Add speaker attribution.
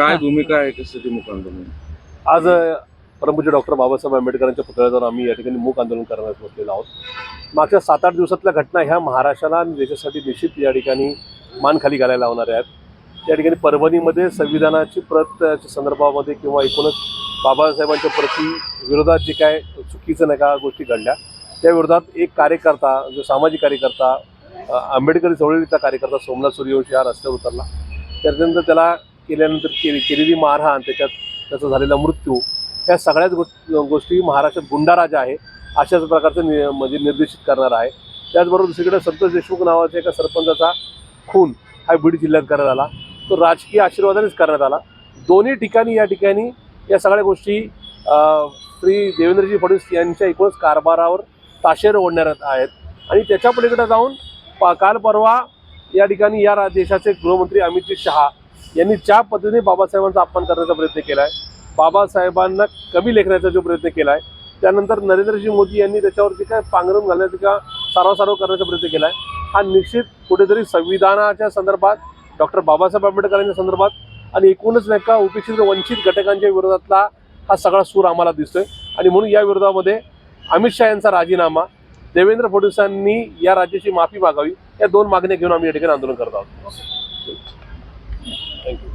Speaker 1: काय भूमिका आहे कशासाठी मूक आंदोलन?
Speaker 2: आज परमपूज्य डॉक्टर बाबासाहेब आंबेडकरांच्या पुतळ्यावर आम्ही या ठिकाणी मूक आंदोलन करण्यास बसलेलो आहोत. मागच्या 7-8 दिवसातल्या घटना ह्या महाराष्ट्राला आणि देशासाठी निश्चित या ठिकाणी मान खाली घालायला लावणाऱ्या आहेत. त्या ठिकाणी परभणीमध्ये संविधानाची प्रत संदर्भामध्ये किंवा एकूणच बाबासाहेबांच्या प्रति विरोधात जे काय चुकीचं नाही का गोष्टी घडल्या त्या विरोधात एक कार्यकर्ता जो सामाजिक कार्यकर्ता आंबेडकरी चळवळीचा कार्यकर्ता सोमनाथ सूर्यवंशी हा रस्त्यावर उतरला. त्यानंतर त्याला केलेली मारहाण त्याचा झालेला मृत्यू ह्या सगळ्याच गोष्टी महाराष्ट्रात गुंडाराज आहे अशाच प्रकारचं म्हणजे निर्देशित करणार आहे. त्याचबरोबर दुसरीकडे संतोष देशमुख नावाच्या एका सरपंचाचा खून हा बीड जिल्ह्यात करण्यात आला. तो राजकीय आशीर्वादानेच करण्यात आला. दोन्ही ठिकाणी या सगळ्या गोष्टी श्री देवेंद्रजी फडणवीस यांच्या एकूणच कारभारावर ताशेर ओढणाऱ्या आहेत. आणि त्याच्या पलीकडे जाऊन काल परवा या ठिकाणी या देशाचे गृहमंत्री अमित शहा यांनी ज्या पद्धतीने बाबासाहेबांचा अपमान करण्याचा प्रयत्न केला आहे, बाबासाहेबांना कमी लेखण्याचा जो प्रयत्न केला आहे, त्यानंतर नरेंद्रजी मोदी यांनी त्याच्यावरती काय पांघरून घालण्याचा किंवा सारवासारव करण्याचा प्रयत्न केला आहे, हा निश्चित कुठेतरी संविधानाच्या संदर्भात डॉक्टर बाबासाहेब आंबेडकरांच्या संदर्भात आणि एकूणच नाही का उपेक्षित वंचित घटकांच्या विरोधातला हा सगळा सूर आम्हाला दिसतोय. आणि म्हणून या विरोधामध्ये अमित शहा यांचा राजीनामा, देवेंद्र फडणवीसांनी या राज्याची माफी मागावी, या दोन मागण्या घेऊन आम्ही या ठिकाणी आंदोलन करत आहोत. थँक्यू.